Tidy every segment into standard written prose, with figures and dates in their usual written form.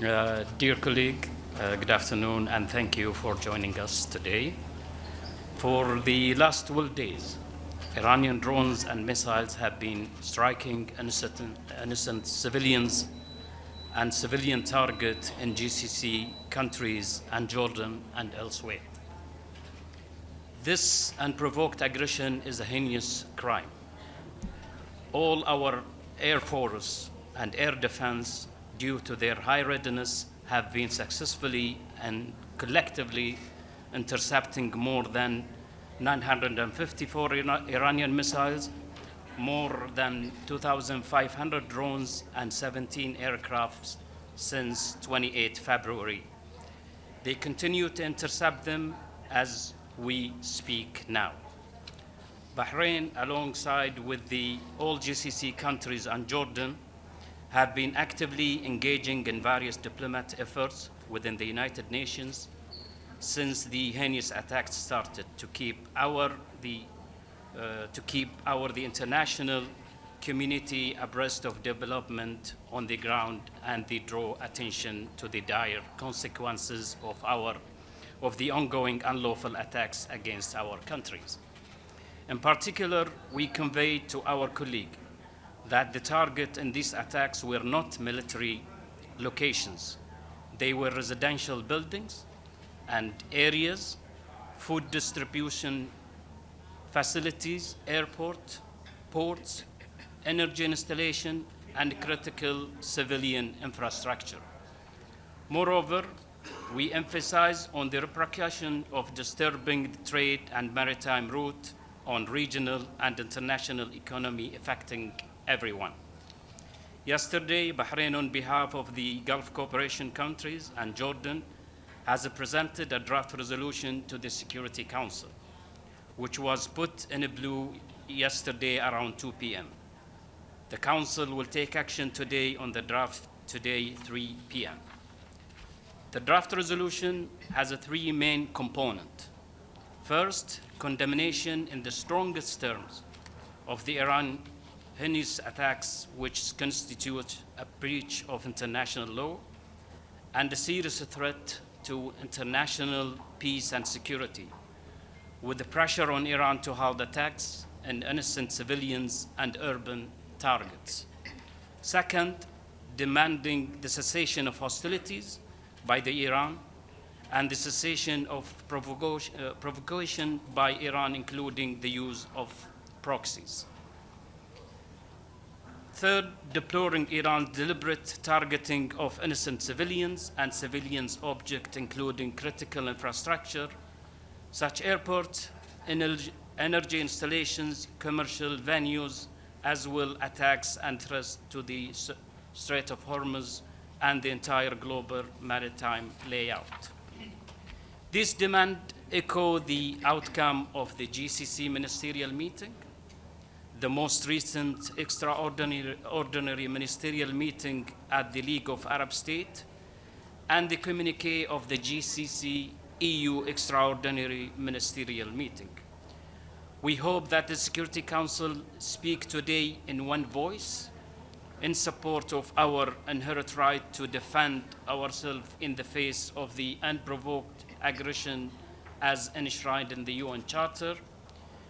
Dear colleague, good afternoon, and thank you for joining us today. For the last 12 days, Iranian drones and missiles have been striking innocent civilians and civilian targets in GCC countries and Jordan and elsewhere. This unprovoked aggression is a heinous crime. All our Air Force and air defense, due to their high readiness, have been successfully and collectively intercepting more than 954 Iranian missiles, more than 2,500 drones, and 17 aircrafts since 28 February. They continue to intercept them as we speak now. Bahrain, alongside with the all GCC countries and Jordan, have been actively engaging in various diplomatic efforts within the United Nations since the heinous attacks started to keep the international community abreast of development on the ground, and they draw attention to the dire consequences of the ongoing unlawful attacks against our countries. In particular, we convey to our colleague that the target in these attacks were not military locations. They were residential buildings and areas, food distribution facilities, airport, ports, energy installation, and critical civilian infrastructure. Moreover, we emphasize on the repercussion of disturbing the trade and maritime route on regional and international economy, affecting everyone. Yesterday, Bahrain, on behalf of the Gulf Cooperation countries and Jordan, has presented a draft resolution to the Security Council, which was put in blue yesterday around 2 p.m. The Council will take action today on the draft today, 3 p.m. The draft resolution has three main components. First, condemnation in the strongest terms of the Iran heinous attacks, which constitute a breach of international law and a serious threat to international peace and security, with the pressure on Iran to halt attacks on innocent civilians and urban targets. Second, demanding the cessation of hostilities by the Iran and the cessation of provocation by Iran, including the use of proxies. Third, deploring Iran's deliberate targeting of innocent civilians and civilians' objects, including critical infrastructure, such airports, energy installations, commercial venues, as well attacks and threats to the Strait of Hormuz and the entire global maritime layout. These demands echo the outcome of the GCC ministerial meeting, the most recent extraordinary ministerial meeting at the League of Arab States, and the communique of the GCC EU extraordinary ministerial meeting. We hope that the Security Council speak today in one voice in support of our inherent right to defend ourselves in the face of the unprovoked aggression as enshrined in the UN Charter.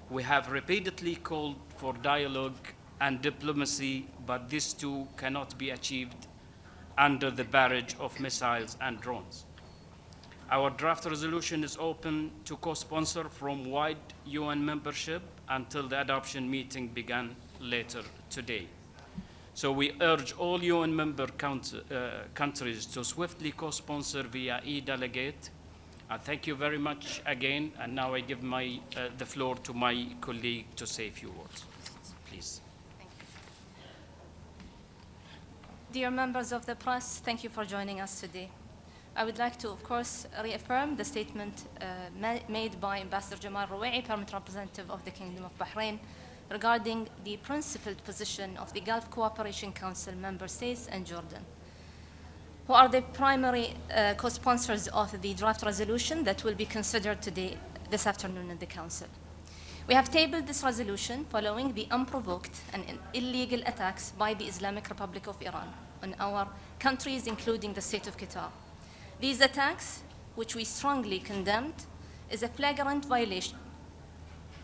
We have repeatedly called for dialogue and diplomacy, but these two cannot be achieved under the barrage of missiles and drones. Our draft resolution is open to co-sponsor from wide UN membership until the adoption meeting began later today. So we urge all UN member countries to swiftly co-sponsor via e-delegate. Thank you very much again, and now I give the floor to my colleague to say a few words. Please. Dear members of the press, thank you for joining us today. I would like to, of course, reaffirm the statement made by Ambassador Jamal Fares Alrowaiei, Permanent Representative of the Kingdom of Bahrain, regarding the principled position of the Gulf Cooperation Council member states and Jordan, who are the primary co-sponsors of the draft resolution that will be considered this afternoon in the Council. We have tabled this resolution following the unprovoked and illegal attacks by the Islamic Republic of Iran on our countries, including the state of Qatar. These attacks, which we strongly condemned, is a flagrant violation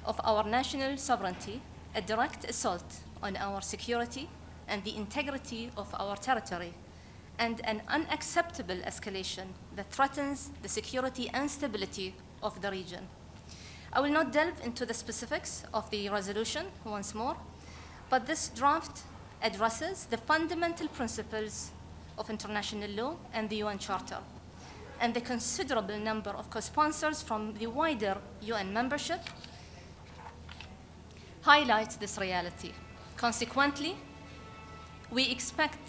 of our national sovereignty, a direct assault on our security and the integrity of our territory, and an unacceptable escalation that threatens the security and stability of the region. I will not delve into the specifics of the resolution once more, but this draft addresses the fundamental principles of international law and the UN Charter, and the considerable number of co-sponsors from the wider UN membership highlights this reality. Consequently, we expect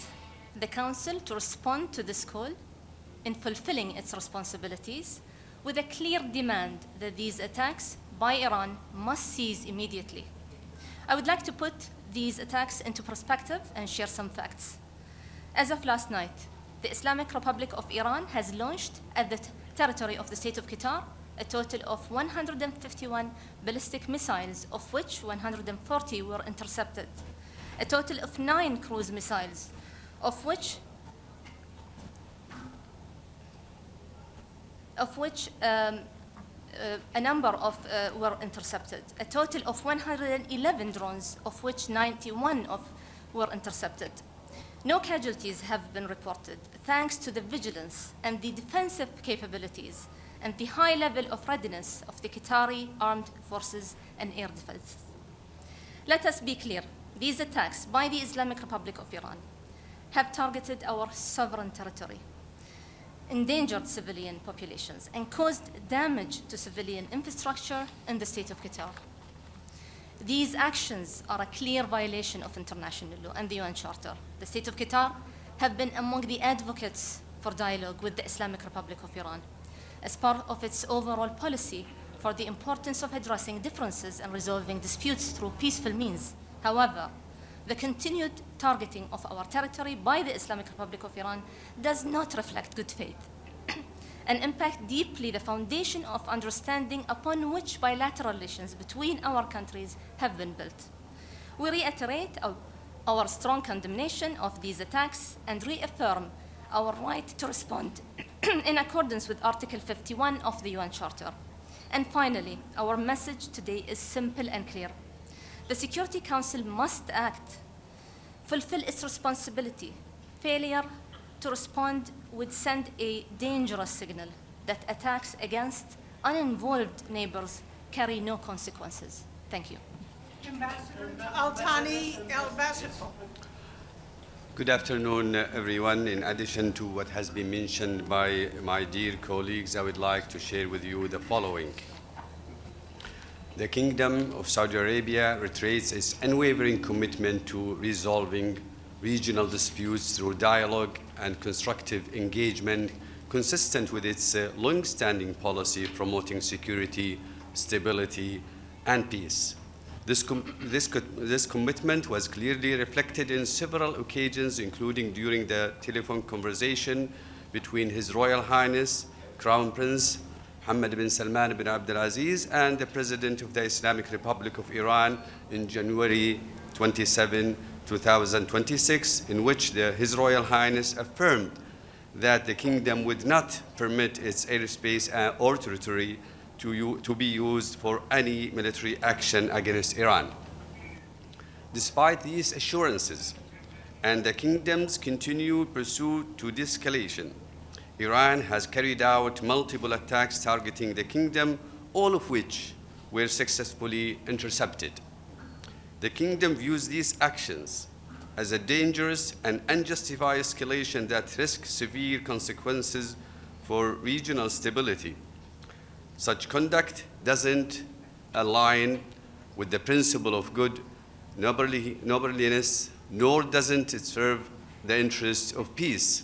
the Council to respond to this call in fulfilling its responsibilities with a clear demand that these attacks by Iran must cease immediately. I would like to put these attacks into perspective and share some facts. As of last night, the Islamic Republic of Iran has launched at the territory of the state of Qatar a total of 151 ballistic missiles, of which 140 were intercepted, a total of 9 cruise missiles, of which a number of were intercepted, a total of 111 drones, of which 91 were intercepted. No casualties have been reported, thanks to the vigilance and the defensive capabilities and the high level of readiness of the Qatari armed forces and air defense. Let us be clear, these attacks by the Islamic Republic of Iran have targeted our sovereign territory, endangered civilian populations, and caused damage to civilian infrastructure in the state of Qatar. These actions are a clear violation of international law and the UN Charter. The state of Qatar have been among the advocates for dialogue with the Islamic Republic of Iran as part of its overall policy for the importance of addressing differences and resolving disputes through peaceful means. However, the continued targeting of our territory by the Islamic Republic of Iran does not reflect good faith and impact deeply the foundation of understanding upon which bilateral relations between our countries have been built. We reiterate our strong condemnation of these attacks and reaffirm our right to respond in accordance with Article 51 of the UN Charter. And finally, our message today is simple and clear. The Security Council must act, fulfill its responsibility. Failure to respond would send a dangerous signal that attacks against uninvolved neighbors carry no consequences. Thank you. Ambassador Al-Thani Al-Bassifal. Good afternoon, everyone. In addition to what has been mentioned by my dear colleagues, I would like to share with you the following. The Kingdom of Saudi Arabia reiterates its unwavering commitment to resolving regional disputes through dialogue and constructive engagement consistent with its long-standing policy promoting security, stability, and peace. This commitment was clearly reflected in several occasions, including during the telephone conversation between His Royal Highness Crown Prince Mohammed bin Salman bin Abdulaziz and the President of the Islamic Republic of Iran in January 27, 2026, in which His Royal Highness affirmed that the kingdom would not permit its airspace or territory to be used for any military action against Iran. Despite these assurances and the kingdom's continued pursuit to de-escalation, Iran has carried out multiple attacks targeting the kingdom, all of which were successfully intercepted. The kingdom views these actions as a dangerous and unjustified escalation that risks severe consequences for regional stability. Such conduct doesn't align with the principle of good neighborliness, nor doesn't it serve the interests of peace.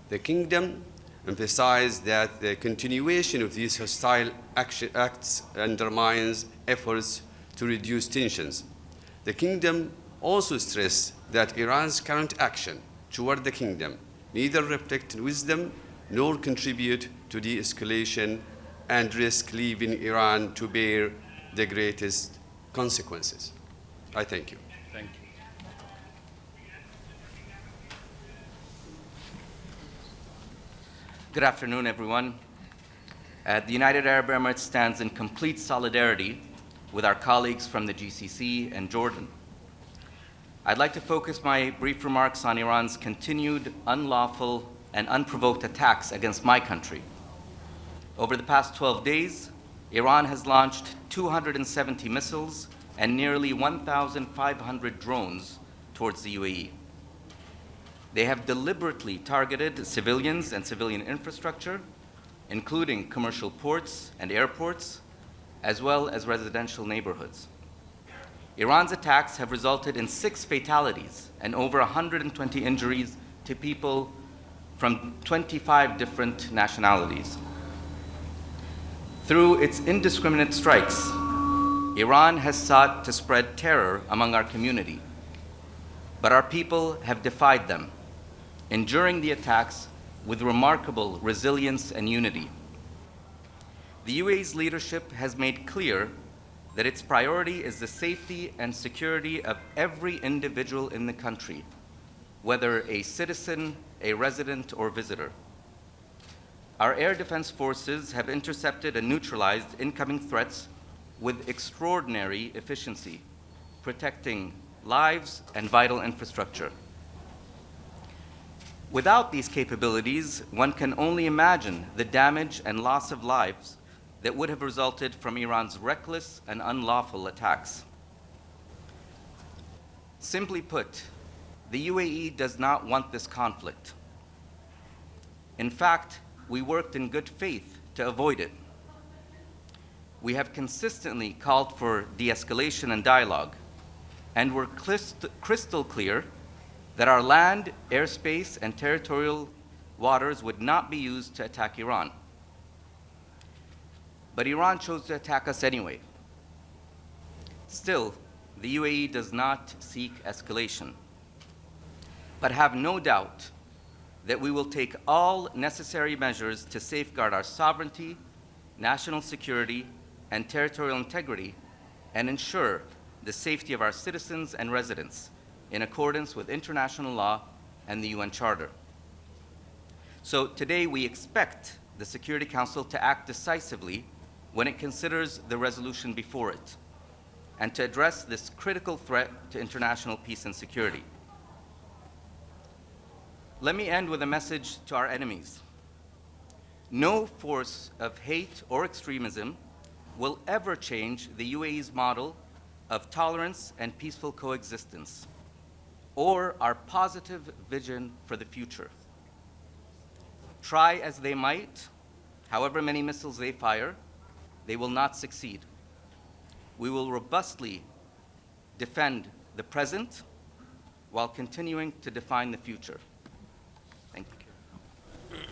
The kingdom emphasized that the continuation of these hostile acts undermines efforts to reduce tensions. The kingdom also stressed that Iran's current action toward the kingdom neither reflect wisdom nor contribute to de-escalation and risk leaving Iran to bear the greatest consequences. I thank you. Thank Good afternoon, everyone. The United Arab Emirates stands in complete solidarity with our colleagues from the GCC and Jordan. I'd like to focus my brief remarks on Iran's continued unlawful and unprovoked attacks against my country. Over the past 12 days, Iran has launched 270 missiles and nearly 1,500 drones towards the UAE. They have deliberately targeted civilians and civilian infrastructure, including commercial ports and airports, as well as residential neighborhoods. Iran's attacks have resulted in 6 fatalities and over 120 injuries to people from 25 different nationalities. Through its indiscriminate strikes, Iran has sought to spread terror among our community, but our people have defied them, enduring the attacks with remarkable resilience and unity. The UAE's leadership has made clear that its priority is the safety and security of every individual in the country, whether a citizen, a resident, or visitor. Our air defense forces have intercepted and neutralized incoming threats with extraordinary efficiency, protecting lives and vital infrastructure. Without these capabilities, one can only imagine the damage and loss of lives that would have resulted from Iran's reckless and unlawful attacks. Simply put, the UAE does not want this conflict. In fact, we worked in good faith to avoid it. We have consistently called for de-escalation and dialogue, and were crystal clear that our land, airspace, and territorial waters would not be used to attack Iran. But Iran chose to attack us anyway. Still, the UAE does not seek escalation, but have no doubt that we will take all necessary measures to safeguard our sovereignty, national security, and territorial integrity, and ensure the safety of our citizens and residents in accordance with international law and the UN Charter. So today we expect the Security Council to act decisively when it considers the resolution before it, and to address this critical threat to international peace and security. Let me end with a message to our enemies. No force of hate or extremism will ever change the UAE's model of tolerance and peaceful coexistence, or our positive vision for the future. Try as they might, however many missiles they fire, they will not succeed. We will robustly defend the present while continuing to define the future. Thank you.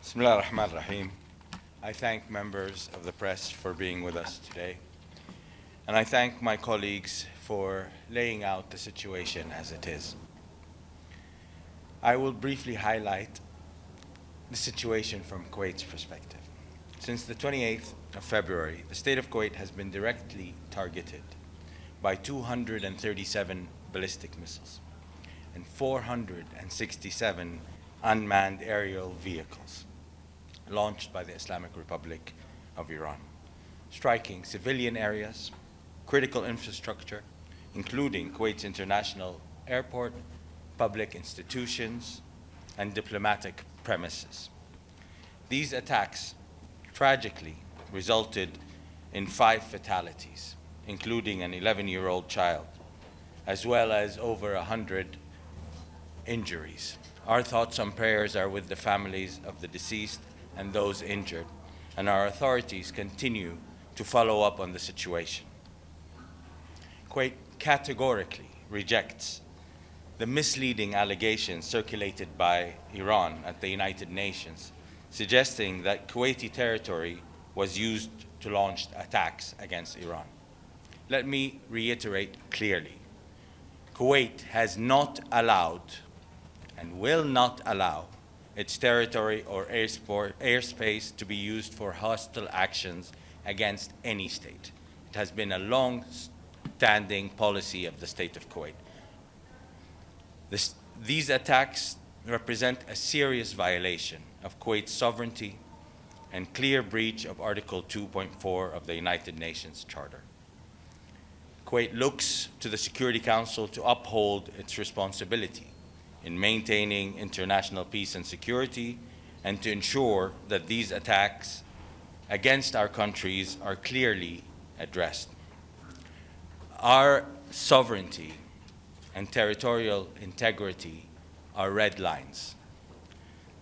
Bismillah ar-Rahman ar-Rahim. I thank members of the press for being with us today. And I thank my colleagues for laying out the situation as it is. I will briefly highlight the situation from Kuwait's perspective. Since the 28th of February, the state of Kuwait has been directly targeted by 237 ballistic missiles and 467 unmanned aerial vehicles launched by the Islamic Republic of Iran, striking civilian areas, critical infrastructure, including Kuwait's international airport, public institutions, and diplomatic premises. These attacks tragically resulted in 5 fatalities, including an 11-year-old child, as well as over 100 injuries. Our thoughts and prayers are with the families of the deceased and those injured, and our authorities continue to follow up on the situation. Kuwait categorically rejects the misleading allegations circulated by Iran at the United Nations, suggesting that Kuwaiti territory was used to launch attacks against Iran. Let me reiterate clearly. Kuwait has not allowed and will not allow its territory or airspace to be used for hostile actions against any state. It has been a long-standing policy of the state of Kuwait. These attacks represent a serious violation of Kuwait's sovereignty and clear breach of Article 2.4 of the United Nations Charter. Kuwait looks to the Security Council to uphold its responsibility in maintaining international peace and security and to ensure that these attacks against our countries are clearly addressed. Our sovereignty and territorial integrity are red lines.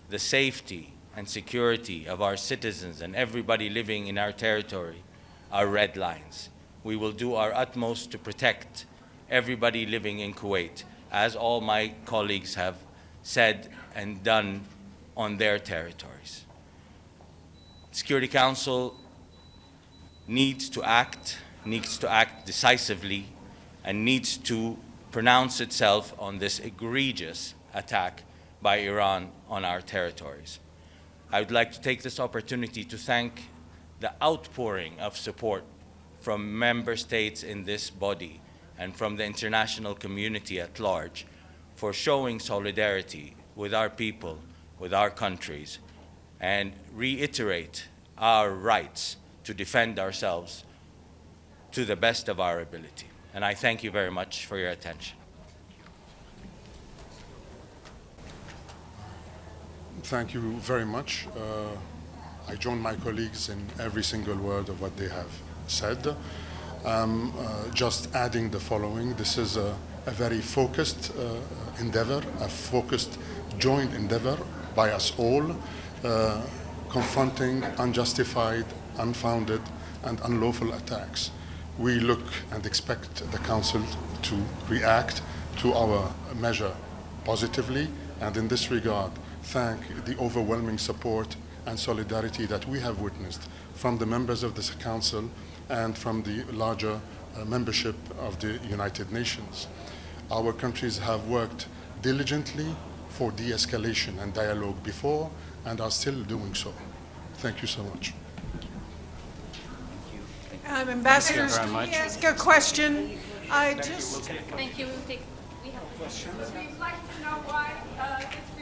The safety and security of our citizens and everybody living in our territory are red lines. We will do our utmost to protect everybody living in Kuwait, as all my colleagues have said and done on their territories. The Security Council needs to act decisively, and needs to pronounce itself on this egregious attack by Iran on our territories. I would like to take this opportunity to thank the outpouring of support from member states in this body and from the international community at large for showing solidarity with our people, with our countries, and reiterate our rights to defend ourselves to the best of our ability. And I thank you very much for your attention. Thank you very much. I join my colleagues in every single word of what they have said. Just adding the following: this is a very focused endeavor, a focused joint endeavor by us all, confronting unjustified, unfounded, and unlawful attacks. We look and expect the Council to react to our measure positively, and in this regard, thank the overwhelming support and solidarity that we have witnessed from the members of this Council and from the larger membership of the United Nations. Our countries have worked diligently for de-escalation and dialogue before and are still doing so. Thank you so much. Ambassador, very can much. we ask a question? I just, Thank you. We have We'd like to know why it's